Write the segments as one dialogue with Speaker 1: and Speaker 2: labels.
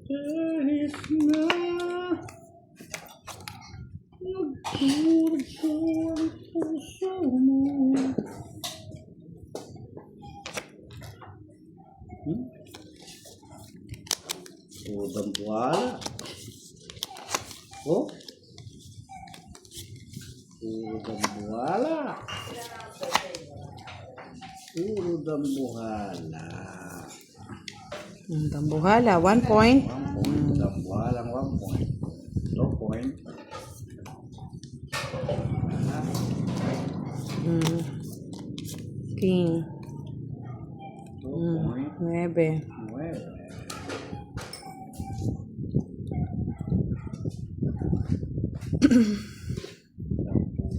Speaker 1: Kahit na nagturso ang puso mo. Udang buwala. Oh? Udang buwala. Udang buwala.
Speaker 2: Dambuhala, 1 point.
Speaker 1: 1 point. Udang buwala, 1 point. 2 point.
Speaker 2: King.
Speaker 1: 2 point.
Speaker 2: 9.
Speaker 1: 9.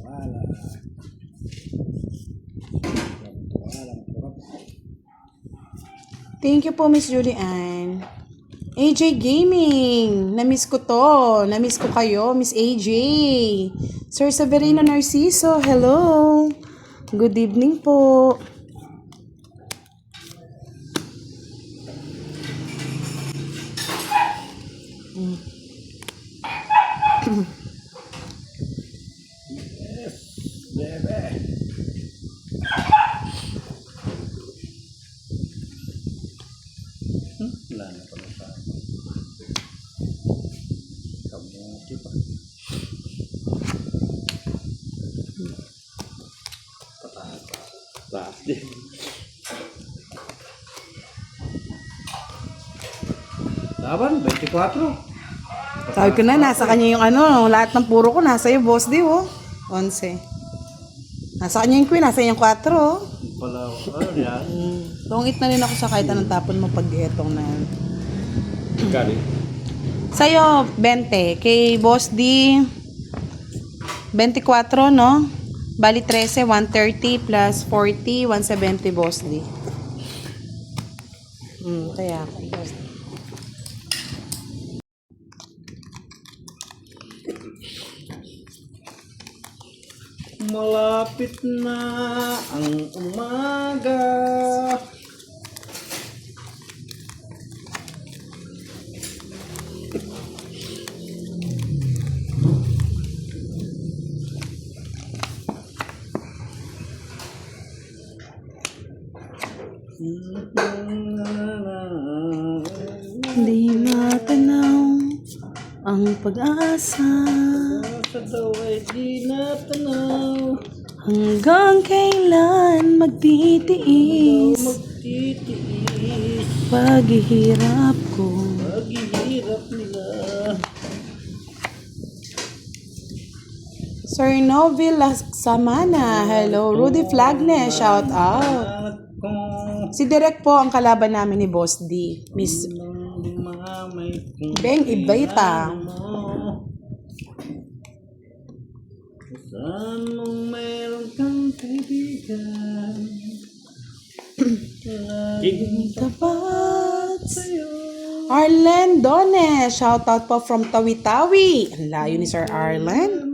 Speaker 1: Wala. Walang kurap.
Speaker 2: Thank you po, Miss Julian. AJ Gaming. Namiss ko to. Namiss ko kayo, Miss AJ. Sir Severino Narciso, hello. Good evening po.
Speaker 1: Yes, bebe. Wala na pala sa akin. Kamuti pa. Taas din. Laban, 24.
Speaker 2: Sabi ko na, nasa kanya yung ano, lahat ng puro ko, nasa iyo, boss di, oh. 11. Nasa kanya yung queen, nasa yung 4, oh.
Speaker 1: Pala, ano yan?
Speaker 2: Tungit na rin ako sa kahit anong tapon mo pag etong na.
Speaker 1: Galing.
Speaker 2: Sa'yo, 20. Kay boss di, 24, no? Bali 13, 130 plus 40, 170, boss di. Kaya ako, boss di.
Speaker 1: Malapit na ang umaga.
Speaker 2: Hindi matanaw ang pag-asa.
Speaker 1: Sa daw ay di natanaw.
Speaker 2: Hanggang kailan magtitiis
Speaker 1: Magtitiis.
Speaker 2: paghihirap ko.
Speaker 1: Paghihirap nila.
Speaker 2: Sir Novil Samana, hello. Rudy Flagne, shout out.
Speaker 1: At kung
Speaker 2: Si Direk po ang kalaban namin ni Boss D. Miss
Speaker 1: mga may
Speaker 2: Beng Ibayta.
Speaker 1: Saan mong mayroon kang kaibigan. Laging
Speaker 2: Tapat.
Speaker 1: sa'yo.
Speaker 2: Arlen Done, shout out po from Tawi-Tawi. Ang layo ni Sir Arlen.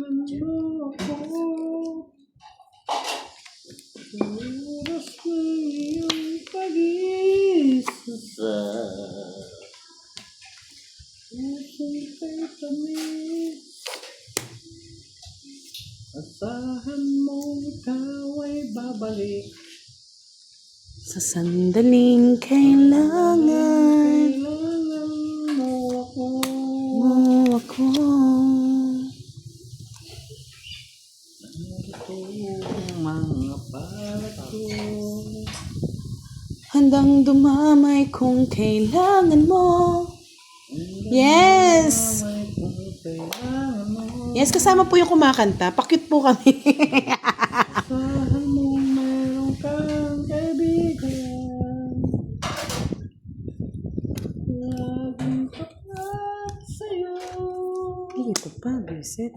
Speaker 1: Oras na iyong pag-iisa. Pusong kay tamis. Asahan mong ikaw ay babalik.
Speaker 2: Sa sandaling kailangan
Speaker 1: Kailangan mo ako.
Speaker 2: mo ako.
Speaker 1: Narito ang mga balat ko.
Speaker 2: Handang dumamay kung kailangan mo. Yes!
Speaker 1: May kung kailangan mo.
Speaker 2: Yes, kasama po yung kumakanta. Pakit po kami.
Speaker 1: Asahan mong mayroon kang kaibigan. Laging tapat sa'yo.
Speaker 2: Ito pa, visit.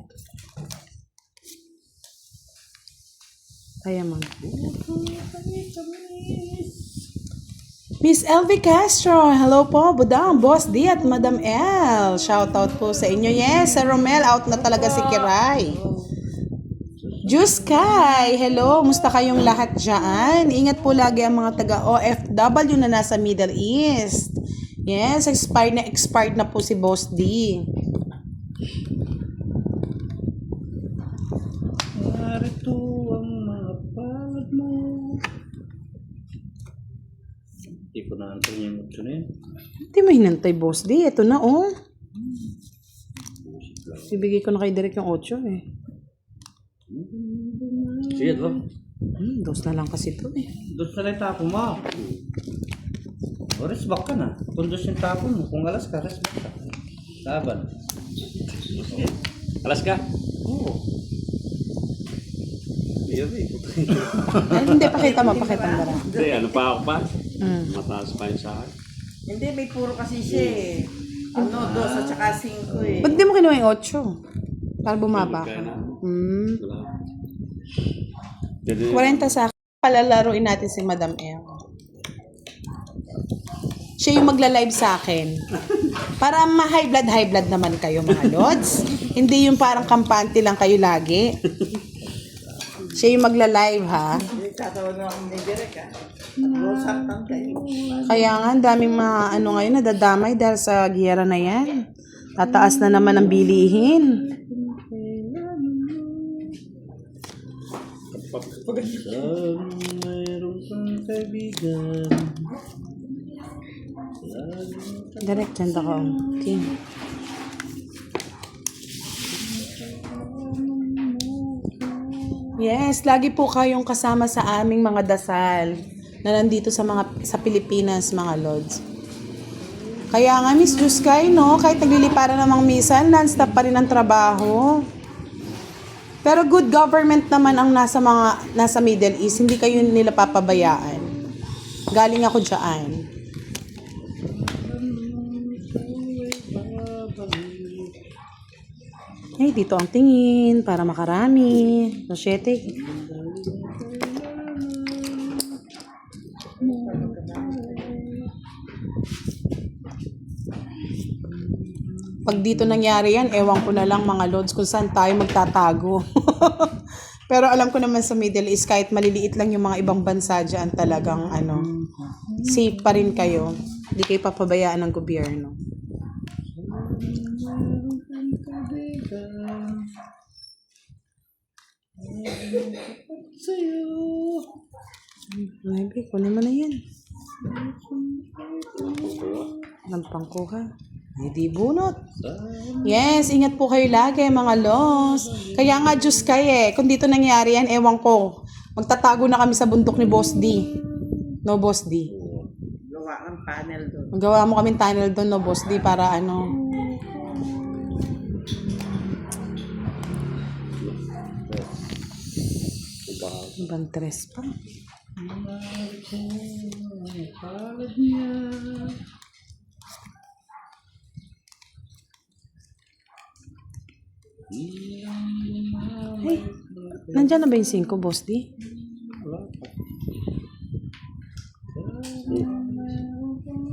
Speaker 2: Kaya man.
Speaker 1: Pusong kay tamis.
Speaker 2: Miss Elvie Castro, hello po, Budang, Boss D at Madam L. Shoutout po sa inyo. Yes, Sir Romel, out na talaga si Kiray. Juice Kai, hello, musta kayong lahat dyan? Ingat po lagi ang mga taga-OFW na nasa Middle East. Yes, expired na po si Boss D.
Speaker 1: Narito ang mga palad mo. Hindi ko naantay yung ito na yun.
Speaker 2: Hindi mo hinantay, Boss D. Ito na, oh. Ibigay ko na kay Derek yung 8 eh.
Speaker 1: Sige, bro.
Speaker 2: Dos na lang kasi ito eh.
Speaker 1: Doon na lang tapo mo. Oras back ka na. Kung doon yung tapo mo, kung alas ka, rest back ka. Laban. Sige.
Speaker 3: Alas ka?
Speaker 1: Oo. Iya,
Speaker 2: Ay, hindi, pakita mo dara.
Speaker 3: Hindi, ano pa ako pa?
Speaker 2: Mm.
Speaker 3: Mataas pa yun sa akin.
Speaker 4: Hindi, may puro kasi siya eh. Ano, 2 at saka 5 eh.
Speaker 2: Ba't di mo kinuha yung 8? Para bumaba ka.
Speaker 3: Wala. Jadi,
Speaker 2: 40 sa akin. Palalaruin natin si Madam M. Siya yung magla-live sa akin. Para ma-high blood naman kayo mga lods. Hindi yung parang kampante lang kayo lagi. Siya yung magla-live ha.
Speaker 4: Tatawag na akong ni Derek ah. At-usap kayo.
Speaker 2: Kaya nga, ang daming mga ano ngayon nadadamay dahil sa giyera na yan. Tataas na naman ang bilihin.
Speaker 1: Mayroon kang kaibigan.
Speaker 2: Direct, dyan ako. Okay. Yes, lagi po kayong kasama sa aming mga dasal na nandito sa Pilipinas, mga lods. Kaya nga, Miss Juskay, no? Kahit nagliliparan namang misan, non-stop pa rin ang trabaho. Pero good government naman ang nasa Middle East. Hindi kayo nila papabayaan. Galing ako dyan. Ay, dito ang tingin para makarami. So, 7. Pag dito nangyari yan, ewan ko na lang mga lods kung saan tayo magtatago. Pero alam ko naman sa Middle East, kahit maliliit lang yung mga ibang bansa dyan, talagang safe pa rin kayo. Hindi kayo papabayaan ng gobyerno. Maybe, kunin mo na yan. Lampang kuha. Hindi bunot. Yes, ingat po kayo lagi mga los. Kaya nga Diyos kayo kung dito nangyari yan, ewan ko. Magtatago na kami sa bundok ni Boss D. No, Boss D.
Speaker 4: Gawa ang panel doon.
Speaker 2: Magawa mo kaming tunnel doon, no, Boss D, para ano. Ibang tres pa.
Speaker 1: Palad niya.
Speaker 2: Ay, nandyan na ba yung 5, Boss D?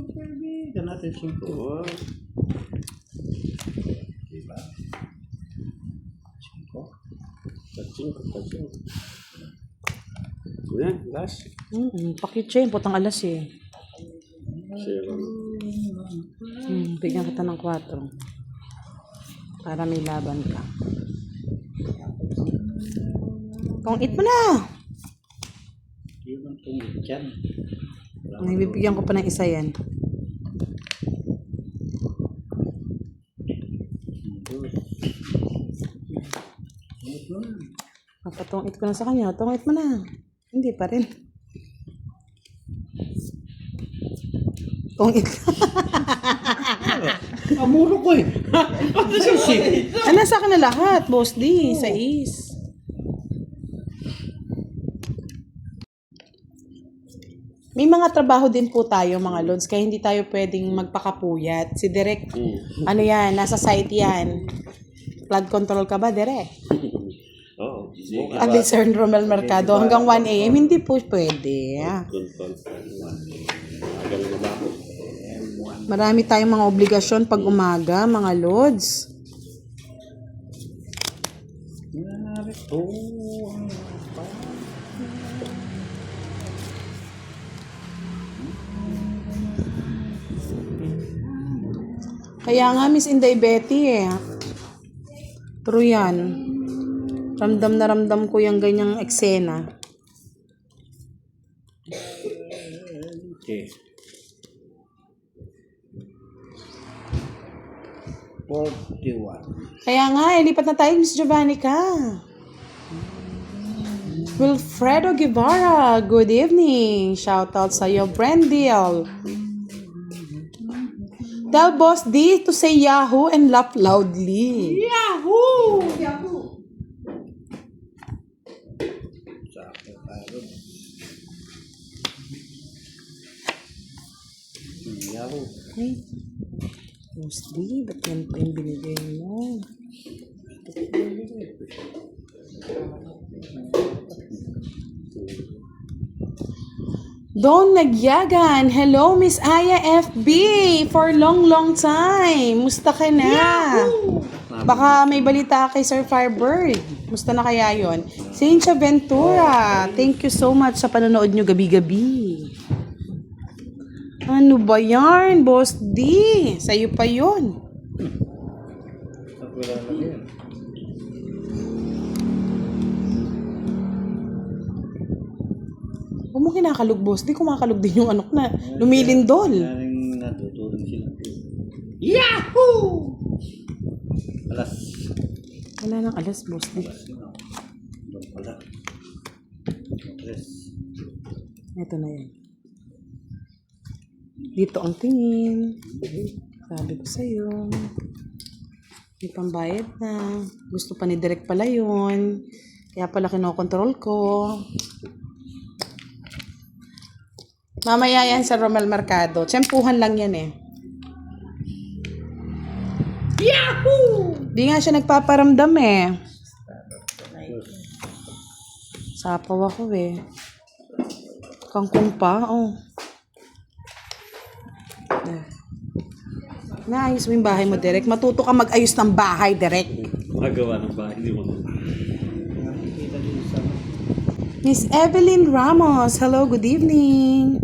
Speaker 1: Kaibigan natin siyempre.
Speaker 3: Oo.
Speaker 1: Diba?
Speaker 3: Pachinko. Yan, last.
Speaker 2: Pakitsa yung putang alas eh.
Speaker 3: 0.
Speaker 2: Bigyan kita ng 4. Para may laban ka. Tungit mo na!
Speaker 1: Yun ang tungit yan.
Speaker 2: Bibigyan ko pa ng isa yan.
Speaker 1: Tungit mo na.
Speaker 2: Papatungit ko na sa kanya. Tungit mo na. Hindi pa rin. Tungit ka.
Speaker 1: Amuro ko eh. Ano siya?
Speaker 2: Nasa akin na lahat, Boss D. Sa is. May mga trabaho din po tayo mga lods, kaya hindi tayo pwedeng magpakapuyat. Si Derek, ano yan, nasa site yan. Flood control ka ba, Derek?
Speaker 3: Oo.
Speaker 2: At least Sir Romel Mercado, hanggang 1 a.m. hindi po pwede. Marami tayong mga obligasyon pag umaga, mga lods.
Speaker 1: Narito ang
Speaker 2: Kaya nga, Miss Inday Betty eh. True yan. Ramdam na ramdam ko yung ganyang eksena.
Speaker 1: Okay. 41.
Speaker 2: Kaya nga, lipat na tayo, Miss Giovannica. Wilfredo Guevara, good evening. Shoutout sa'yo, Brendil. Tell Boss D to say Yahoo and laugh loudly.
Speaker 4: Yahoo! Yahoo!
Speaker 1: Sakto tayo. Yahoo.
Speaker 2: Ay, Boss D, ba't yan pa yung binigay mo? Don Nagyagan, hello Miss Aya FB, for long time. Musta ka na? Baka may balita kay Sir Firebird. Musta na kaya yon? Cynthia Ventura, thank you so much sa panonood nyo gabi-gabi. Ano ba yan, Boss D? Sa'yo pa yun.
Speaker 1: Wala na yan.
Speaker 2: Huwag mo kinakalog, Boss D. Kumakalog din yung anak na lumilindol.
Speaker 1: Maring natutulong sila. Yahoo! Alas.
Speaker 2: Wala nang alas, Boss D.
Speaker 1: Doon pala. Tres.
Speaker 2: Ito na yan. Dito ang tingin. Sabi ko sa'yo. May pambayad na. Gusto pa ni Direk pala yun. Kaya pala kinokontrol ko. Mamaya yan sa Romel Mercado. Tsempuhan lang yan eh. Yahoo! Di nga siya nagpaparamdam eh. Sapaw ako eh. Kangkong pa, oh. Naayos mo yung bahay mo, Derek. Matuto ka mag-ayos ng bahay, Derek.
Speaker 3: Magawa ng bahay, hindi mo.
Speaker 1: Nakikita din sa...
Speaker 2: Miss Evelyn Ramos, hello, good evening.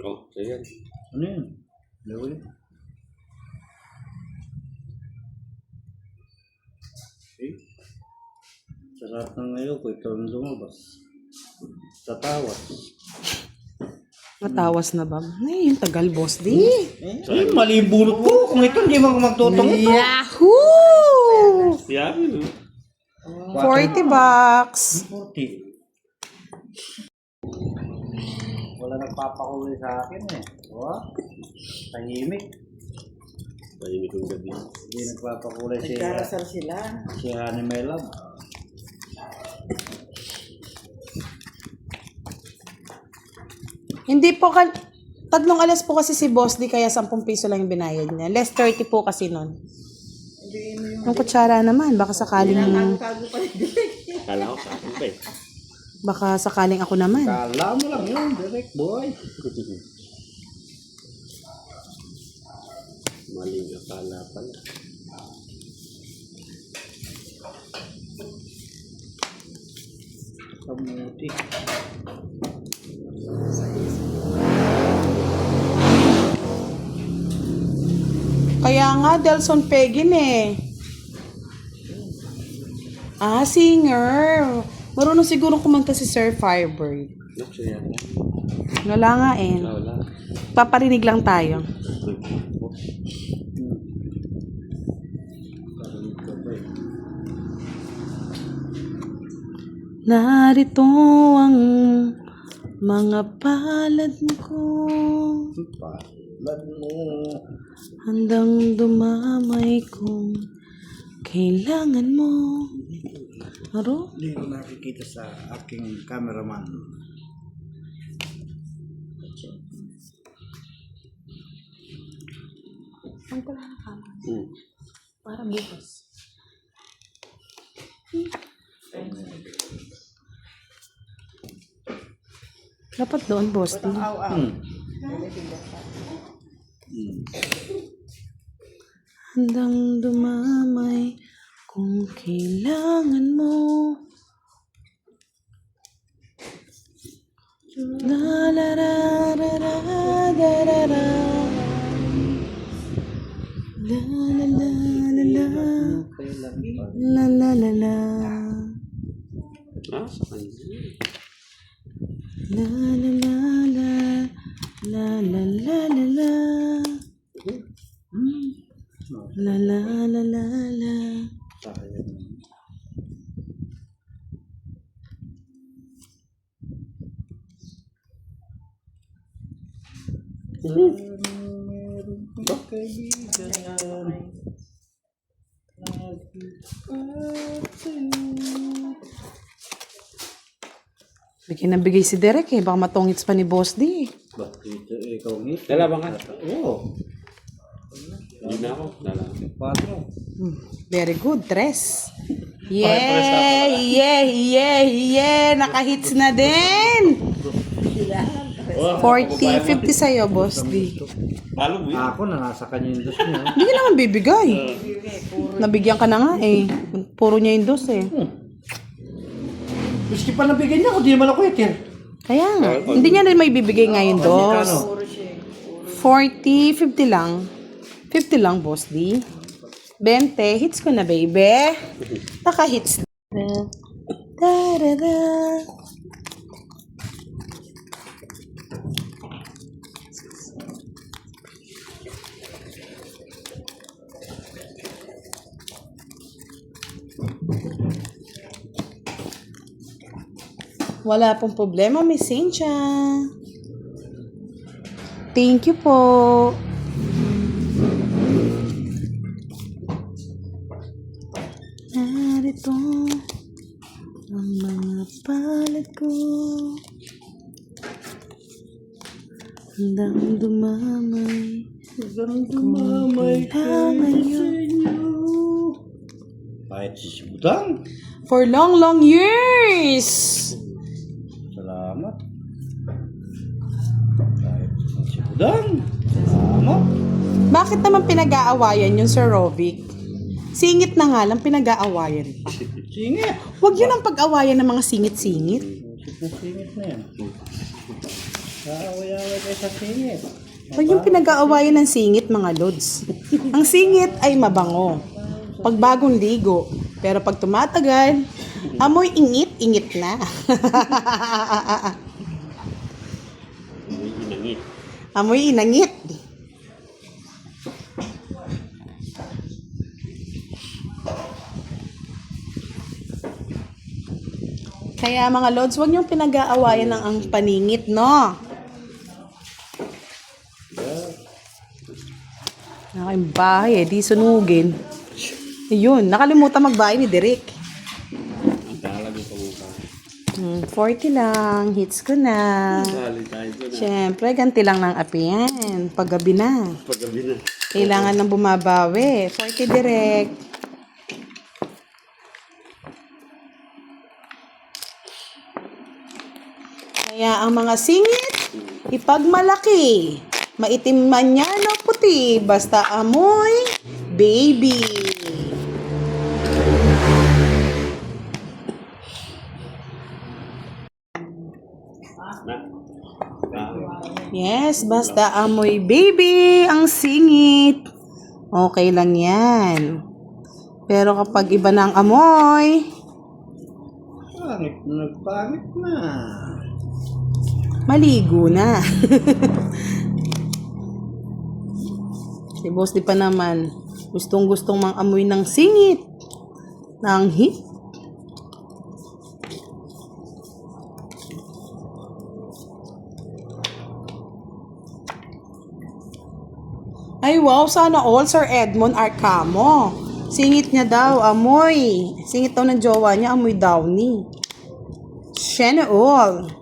Speaker 3: Oh, ayan.
Speaker 1: Ano yun? Lawin. Okay. Sa lahat ng ngayon ko, ikaw ang lumabas. Sa tawas.
Speaker 2: Matawas na ba? Ay, yung tagal, Boss D.
Speaker 1: Eh, mali yung bunot ko. Kung ito, hindi mo magtutong ito.
Speaker 2: Yahoo!
Speaker 3: Yan, no?
Speaker 2: 40 bucks.
Speaker 1: 40. Wala nagpapakuli sa akin eh. Oh, tahimik.
Speaker 3: Tahimik yung gabi.
Speaker 1: Hindi nagpapakuli si
Speaker 4: Nagkarasal sila.
Speaker 1: Honey My Love.
Speaker 2: Hindi po, tatlong alas po kasi si Boss D, kaya 10 piso lang yung binayad niya. Less 30 po kasi nun. Yung kutsara naman, baka sakaling,
Speaker 4: Tago pa rin Direk.
Speaker 3: Kala ko sa akin pa eh.
Speaker 2: baka sakaling ako naman.
Speaker 1: Kala mo lang yun, direct boy.
Speaker 3: Maling akala pala.
Speaker 1: Kamuti.
Speaker 2: Kaya nga, Delson Pegin eh. Ah, singer. Marunong siguro kumanta si Sir Firebird.
Speaker 3: Actually, yan.
Speaker 2: Wala nga eh.
Speaker 3: Wala.
Speaker 2: Paparinig lang tayo. Narito ang mga palad ko,
Speaker 1: Palad mo.
Speaker 2: handang dumamay kung kailangan mo. Aro?
Speaker 1: Hindi ko nakikita sa aking cameraman.
Speaker 2: Ang pala na ka.
Speaker 3: Hmm.
Speaker 2: Para bukas. Dapat doon, boss.
Speaker 4: Aw-aw.
Speaker 2: Handang dumamay kung kailangan mo. La la la la la
Speaker 1: Kailan pa?
Speaker 2: La la la la.
Speaker 3: Ah, sa kanya.
Speaker 2: La la la la. La la la la la. La la la la la.
Speaker 1: Sayang. Meron kang kaibigan.
Speaker 2: Bigyan na bigay si Derek eh. Baka matungits pa ni Boss D.
Speaker 1: Bakit ikaw ngit?
Speaker 3: Lalaban ka?
Speaker 1: Oo.
Speaker 3: Hindi na ako. Lalaban.
Speaker 1: Paano?
Speaker 2: Very good. 3. Yeah, yeah, yeah, yeah. Nakahits na din. 40, 50 sa'yo, Boss D.
Speaker 3: Talo mo yun.
Speaker 1: Ako na nasa kanya yung dos niya.
Speaker 2: Hindi ka naman bibigay. Nabigyan ka na nga eh. Puro niya yung dos eh.
Speaker 1: Miski pa nabigyan niya ako, di naman ako eater.
Speaker 2: Kaya nga. Hindi niya rin may bibigay nga yung dos.
Speaker 1: Ano?
Speaker 2: 40, 50 lang. 50 lang, Boss D. 20, hits ko na, baby. Naka-hits na. Da-da-da. Wala pong problema, Miss Cynthia. Thank you po. Narito ang mga palad ko. Handang dumamay.
Speaker 1: Dumamay
Speaker 2: Kailangan
Speaker 1: sa inyo. Kahit sisibutang.
Speaker 2: For long, long years.
Speaker 1: Salamat. Kahit sisibutang. Salamat.
Speaker 2: Bakit naman pinag-aawayan yun, Sir Rovic? Singit na nga lang, pinag-aawayan pa.
Speaker 1: Singit.
Speaker 2: Huwag yun ang pag-awayan ng mga singit-singit.
Speaker 1: Singit na yan. Kaaway-away kayo sa singit.
Speaker 2: Huwag yung pinag-aawayan ng singit, mga lods. Ang singit ay mabango. Pag bagong ligo. Pero pag tumatagal, amoy ingit-ingit na.
Speaker 3: May inangit.
Speaker 2: Amoy inangit. Kaya mga lods, huwag niyong pinag-aawayan ng ang paningit, no? Aking bahay di sunugin. Yun, nakalimutan magbahay ni Derek.
Speaker 3: Ang talaga sa mukha.
Speaker 2: 40 lang, hits ko na.
Speaker 3: Dali tayo doon.
Speaker 2: Siyempre, ganti lang ng api yan. Paggabi na.
Speaker 3: Paggabi na.
Speaker 2: Kailangan ng bumabawi. 40 direct. Kaya ang mga singit, ipagmalaki. Maitim man yan o puti, basta amoy, baby. Yes, basta amoy baby ang singit. Okay lang yan. Pero kapag iba na ang amoy,
Speaker 1: Pangit na nagpangit na.
Speaker 2: maligo na. Si Boss di pa naman, gustong-gustong mang amoy ng singit. Ng hit. Ay wow, sana all Sir Edmond Arcamo. Singit niya daw, amoy. Singit daw ng jowa niya, amoy downy. Sana all.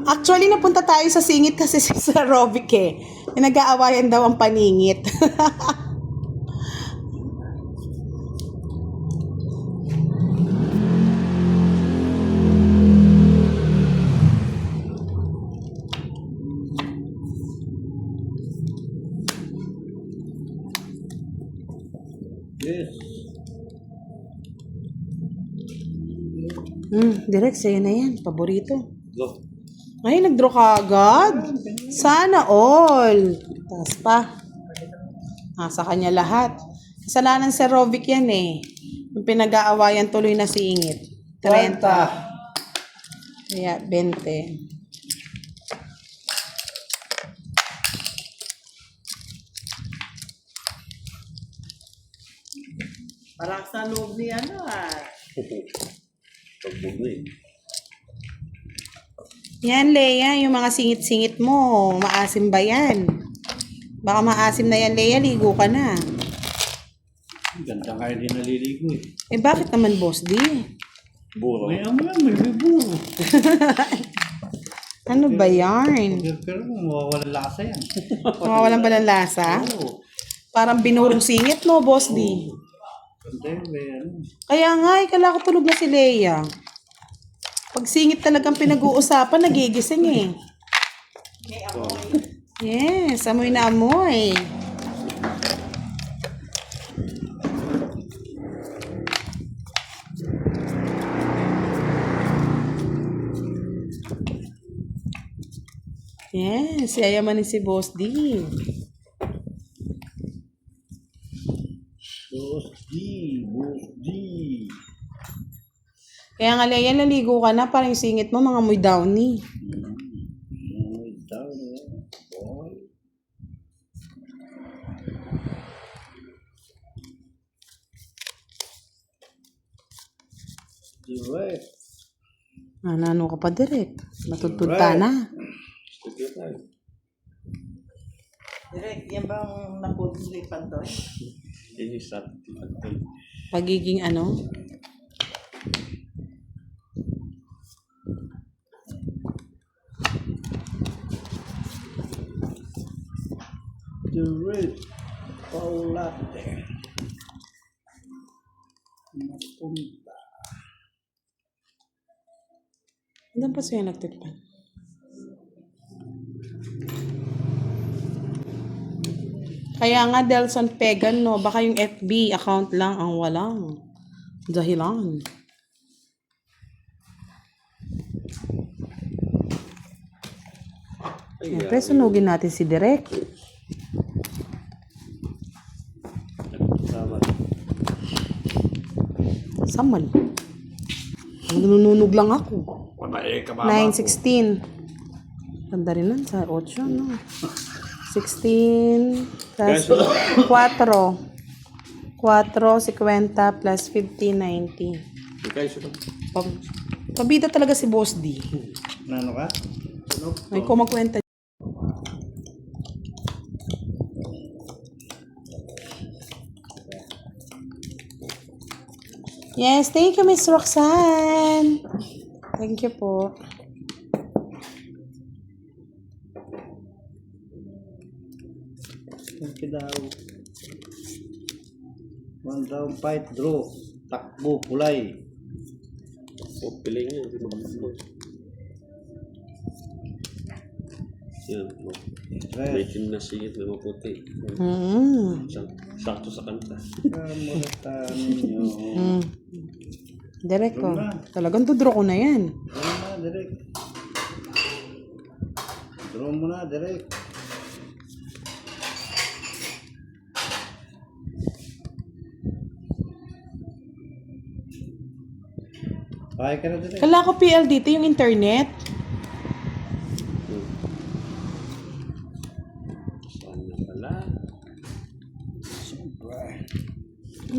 Speaker 2: Actually, napunta tayo sa singit kasi si Sir Rovic eh. Nag-aawayan daw ang paningit.
Speaker 1: Yes.
Speaker 2: Direct, sa'yo na yan. Paborito.
Speaker 3: Go.
Speaker 2: Ay, nag-draw ka agad? Sana all. Taas pa. Sa kanya lahat. Kasalanan si Rovic yan eh. Yung pinag-aawayan tuloy na singit. 30. Kaya 20.
Speaker 4: Parang sa loob ni ano
Speaker 3: Pagbog na eh.
Speaker 2: Yan, Leia, yung mga singit-singit mo, maasim ba yan? Baka maasim na yan, Leia, ligo ka na.
Speaker 1: Ganda nga hindi naliligo eh.
Speaker 2: Eh, bakit naman, Boss D?
Speaker 3: Buro.
Speaker 1: May amo yan, may biburo.
Speaker 2: Ano ba yarn?
Speaker 1: Pero mawawala lasa yan.
Speaker 2: Mawawalan ba ng lasa?
Speaker 1: Oo.
Speaker 2: Parang binurong singit, no, Boss D?
Speaker 1: Ganda yun, may ano.
Speaker 2: Kaya nga, kala ko tulog na si Leia. Pag singit talagang pinag-uusapan, nagigising eh. Yes, amoy na amoy. Yes, yayaman ni si Boss D.
Speaker 1: Boss D.
Speaker 2: Kaya nga, Leia, naligo ka na. Parang yung singit mo, mga amoy downy.
Speaker 1: Ay, down yan. Boy. Direct.
Speaker 2: Ano ka pa, direct? Matutulta na.
Speaker 3: Studio tayo.
Speaker 4: Direk, yan ba ang napulipan doon?
Speaker 3: Yan yung start.
Speaker 2: Pagiging ano?
Speaker 1: Direct. Paulate. Napunta.
Speaker 2: Andan pa siya nagtikpan? Kaya nga, Delson Pegan, no? Baka yung FB account lang ang walang dahilan. Siyempre, sunugin natin si Direk.
Speaker 3: Tama.
Speaker 2: Samal. Nanununog lang ako.
Speaker 3: Patay ka ba?
Speaker 2: 9:16. Ganda rin lang sa 8, no? 16 plus 4. 4:50 plus 50:90.
Speaker 3: Ikaw yung sunod.
Speaker 2: Pabida talaga si Boss D.
Speaker 1: Ano ka?
Speaker 2: Ay, ko magkwenta. Yes, thank you, Miss Roxanne. Thank you po.
Speaker 1: Thank you daw. One down, fight, draw. Takbo, kulay.
Speaker 3: O, piling yan. Hindi mo. Yan.
Speaker 1: Red.
Speaker 3: Medyo nasingit na maputi. Sakto sa kanta.
Speaker 1: Kamuratan ninyo.
Speaker 2: Direct ko. Talagang dudro ko na yan.
Speaker 1: Draw mo na, direct. Draw mo na, direct. Kaya ka na, direct.
Speaker 2: Kala ko PL dito yung internet.
Speaker 3: Sana pala.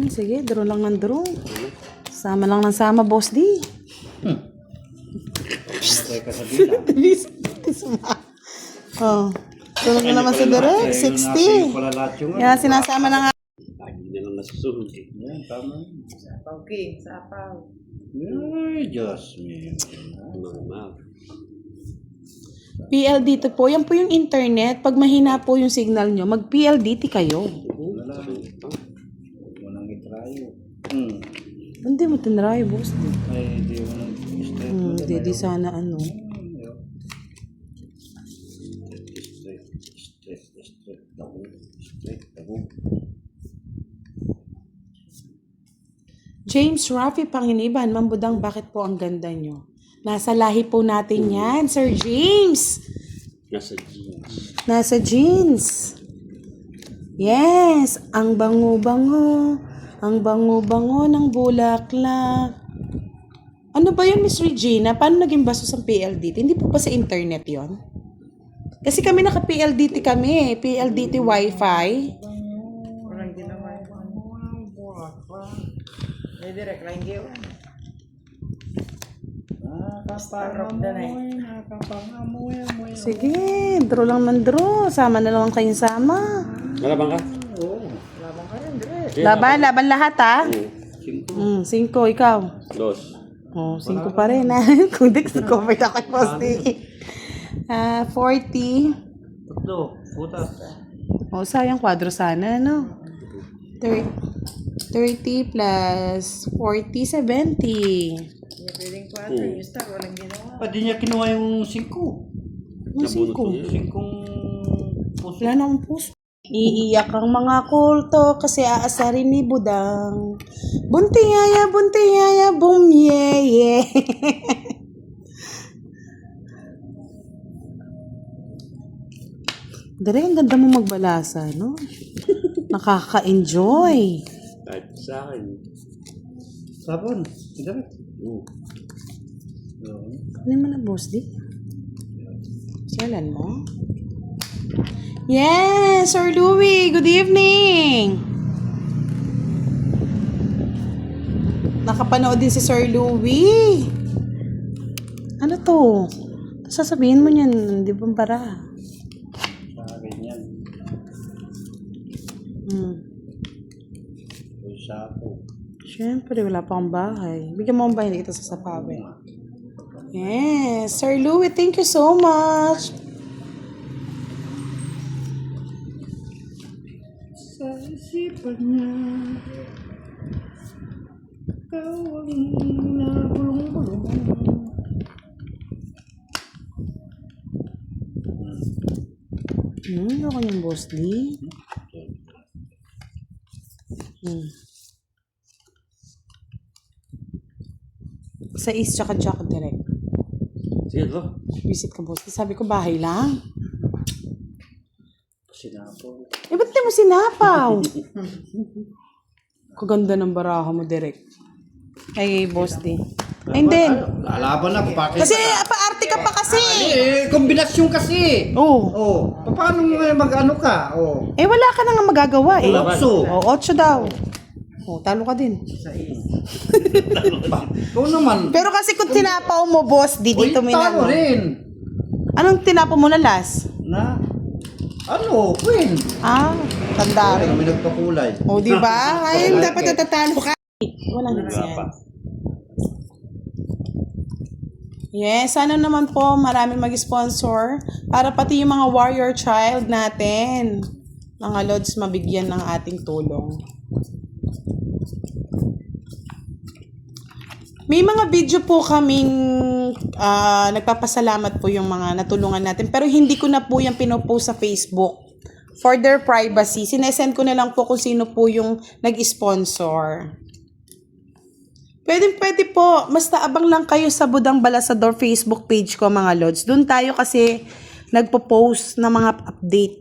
Speaker 2: Sige, draw lang ng draw. Sama lang ng sama, Boss D.
Speaker 1: Matay ka sa bilang.
Speaker 2: Oh. Tulog na naman sa direct. 60.
Speaker 1: Pala lahat yung
Speaker 2: Yan, sinasama na nga.
Speaker 3: Lagi na lang nasusunod eh.
Speaker 1: Yan, tama.
Speaker 4: Sapaw, King. Sapaw.
Speaker 1: Ay, Diyos me.
Speaker 3: Normal.
Speaker 2: PLDT po. Yan po yung internet. Pag mahina po yung signal nyo, mag-PLDT kayo.
Speaker 1: Wala. Huwag mo nang itrayo.
Speaker 2: Hindi mo tinry, Boss D.
Speaker 1: Ay, di mo nang straight mo.
Speaker 2: Di sana ano.
Speaker 1: Straight. Dago.
Speaker 2: James Rafi Panginiban, Mambudang, bakit po ang ganda nyo? Nasa lahi po natin yan, Sir James.
Speaker 3: Nasa jeans.
Speaker 2: Nasa jeans. Yes, ang bango-bango. Ang bango-bango ng bulaklak. Ano ba yun, Miss Regina? Paano naging bastos ang PLDT? Hindi po ba sa internet yon? Kasi kami naka-PLDT kami. PLDT Wi-Fi.
Speaker 4: Walang ginawa. May direct line gawa.
Speaker 2: Sige, draw lang man draw. Sama na lang kayong sama.
Speaker 3: Malabang ka?
Speaker 4: Labang ka rin, direct.
Speaker 2: Laban lahat ha.
Speaker 3: Oo.
Speaker 2: 5, ikaw.
Speaker 3: Dos.
Speaker 2: Oh, 5 pa rin ha. Kung di covered ako yung poste. 40.
Speaker 1: Tatlo. Puta.
Speaker 2: Oh, sayang kwadro sana, no? 30 plus 40, 70.
Speaker 4: Hindi pwedeng 4. Yung star, walang ginawa.
Speaker 1: Di niya kinuha yung 5.
Speaker 2: Yung 5.
Speaker 1: Singkong puso.
Speaker 2: Wala na akong puso. Iiyak ang mga kulto kasi aasarin ni Budang. Buntiyaya, bum, ye. Dere, ang ganda mo magbalasa, no? Nakaka-enjoy.
Speaker 3: Kahit sa akin.
Speaker 1: Sabon. Direct.
Speaker 3: Oo.
Speaker 2: Ano mo na, boss, di? Siyalan mo? Yes, Sir Louie, good evening! Nakapanood din si Sir Louie. Ano to? Sasabihin mo niyan, di ba para?
Speaker 1: Sa akin yan. Sapo.
Speaker 2: Siyempre, wala pa akong bahay. Bigyan mo ang bahay na kita sa sapawin. Yes, Sir Louie, thank you so much.
Speaker 1: Sa isipan niya, ikaw ang nabulong-bulong.
Speaker 2: Ako yung boss, di? Sa East tsaka Jack direct.
Speaker 3: Sige, bro.
Speaker 2: Visit ka, boss. Sabi ko, bahay lang.
Speaker 1: Sinapo.
Speaker 2: Eh, ba't di mo sinapaw? Kaganda ng baraha mo, direct. Ay, boss, di. Ay, hindi.
Speaker 1: Lalaban ako. Bakit?
Speaker 2: Kasi, paarte ka pa kasi.
Speaker 1: Kombinasyon kasi.
Speaker 2: Oo.
Speaker 1: Oh, paano mo mag-ano ka? Oh.
Speaker 2: Eh, wala ka nang magagawa, eh.
Speaker 1: Otso.
Speaker 2: O, 8 daw. O, talo ka din.
Speaker 1: Ikaw naman.
Speaker 2: Pero kasi kung tinapaw mo, boss, di dito may
Speaker 1: talo
Speaker 2: nano.
Speaker 1: rin.
Speaker 2: Anong tinapaw mo na last?
Speaker 1: Na? Ano? Queen.
Speaker 2: Ah, tanda rin.
Speaker 1: Kami nagpakulay.
Speaker 2: O, di ba? Ayun, dapat natatalo ka. Walang hits yan. Yes, sana naman po maraming mag-sponsor para pati yung mga warrior child natin, mga lods, mabigyan ng ating tulong. May mga video po kaming nagpapasalamat po yung mga natulungan natin, pero hindi ko na po yung pinopost sa Facebook. For their privacy, sinesend ko na lang po kung sino po yung nag-sponsor. Pwede po. Basta abang lang kayo sa Budang Balasador Facebook page ko, mga lods. Doon tayo kasi nagpo-post ng mga update.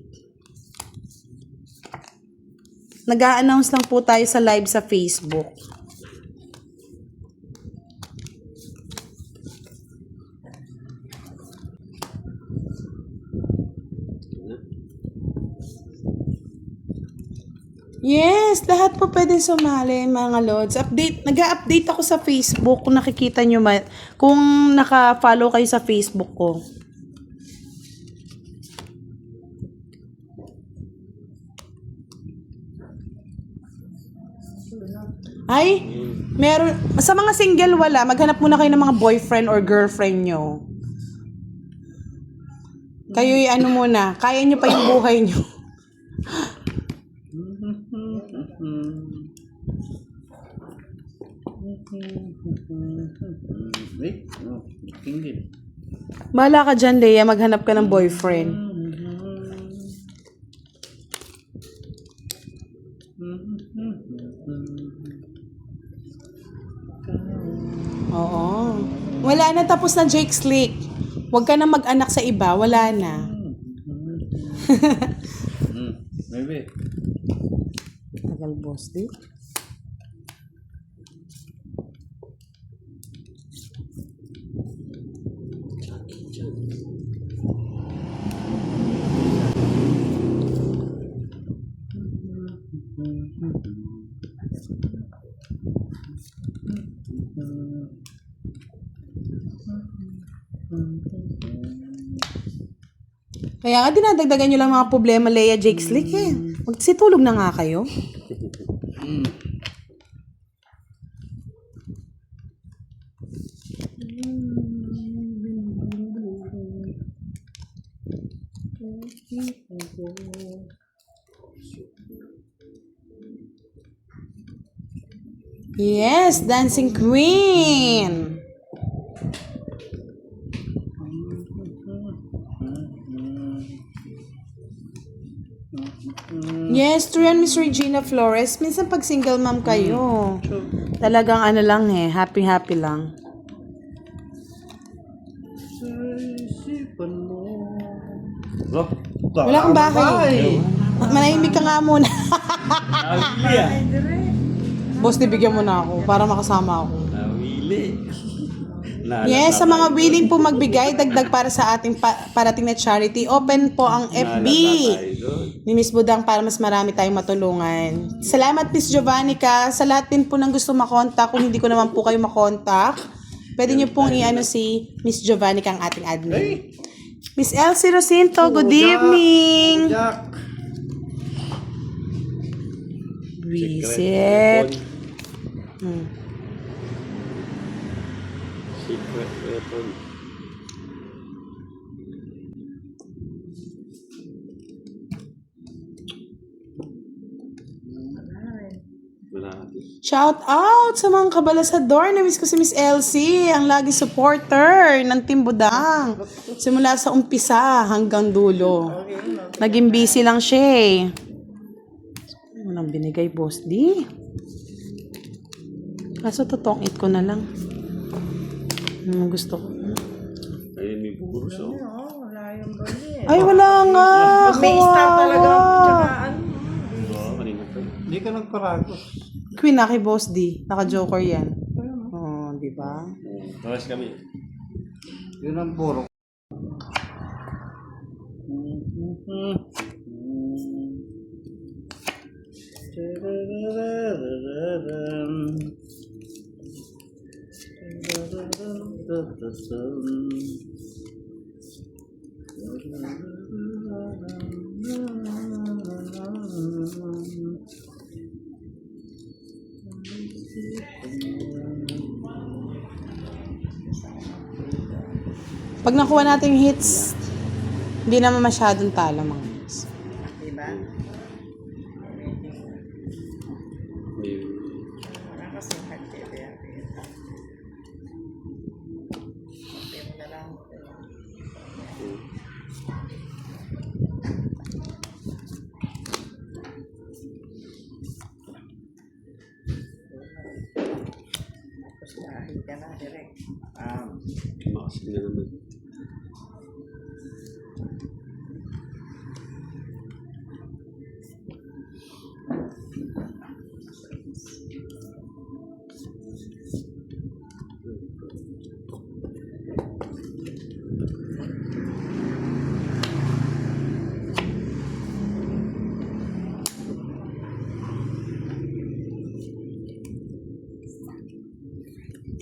Speaker 2: Nag-a-announce lang po tayo sa live sa Facebook. Yes, lahat po pwedeng sumali, mga lods. Nag-a-update ako sa Facebook kung nakikita nyo kung naka-follow kayo sa Facebook ko. Ay, meron. Sa mga single wala, maghanap muna kayo ng mga boyfriend or girlfriend nyo. Kayo'y ano muna, kaya nyo pa yung buhay nyo.
Speaker 1: Wait, no. Tingin.
Speaker 2: Bahala ka dyan, Leia. Maghanap ka ng boyfriend. Oo. Wala na, tapos na Jake Slick. Huwag ka na mag-anak sa iba, wala na.
Speaker 1: Maybe.
Speaker 2: Tagal, boss, di? Kaya nga dinadagdagan nyo lang mga problema, Leia, Jake Slick eh. Magsitulog na nga kayo. Yes, Dancing Queen. Yes, true yan, Miss Regina Flores. Minsan pag single mom kayo, talagang ano lang eh, happy-happy lang.
Speaker 1: Sa isipan mo.
Speaker 3: Bro,
Speaker 2: Wala kang bahay. Manahimik ka nga muna.
Speaker 3: nawili ah.
Speaker 2: Boss, bigyan mo na ako para makasama ako.
Speaker 3: Nawili.
Speaker 2: Yes, sa mga willing po magbigay, dagdag para sa ating parating na charity, open po ang FB ni Miss Budang para mas marami tayong matulungan. Salamat, Miss Giovannica. Sa lahat din po ng gusto makontak, kung hindi ko naman po kayo makontak, pwede niyo pong i-ano si Miss Giovannica ang ating admin. Miss Elsie Rosinto, good evening.
Speaker 1: Jack.
Speaker 2: Visit.
Speaker 3: Secret weapon. Malapit.
Speaker 2: Shout out sa mga kabalasador. Na-miss ko si Miss Elsie, ang lagi supporter ng Team Budang. Simula sa umpisa hanggang dulo. Naging busy lang siya eh. Ano nang binigay, boss? Di. Kaso totoong eat ko na lang. Ano gusto ko?
Speaker 3: Ayun, may buros oh.
Speaker 4: Wala yung bali.
Speaker 2: Ay, wala nga.
Speaker 4: May star talaga.
Speaker 2: Kawawa.
Speaker 4: Tsaka ano.
Speaker 3: Oo, kanina pa.
Speaker 1: Hindi ka nagparagos.
Speaker 2: Queen na kay Boss D. Naka-joker yan. Oh, di ba?
Speaker 3: Tawas kami.
Speaker 1: Yun ang puro.
Speaker 2: Pag nakuha natin yung hits, hindi naman masyadong talo mga hits.
Speaker 4: Diba?
Speaker 3: May
Speaker 4: Wala kasi hati. Okay mo na lang. Tapos kahit ka na direct.
Speaker 3: makasin na naman.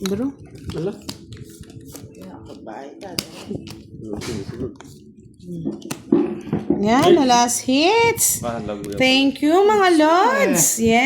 Speaker 2: Bro.
Speaker 3: Ala?
Speaker 4: Pagbahay ka.
Speaker 2: Yan, last hits.
Speaker 3: Bahala mo yan.
Speaker 2: Thank you mga lords. Yes.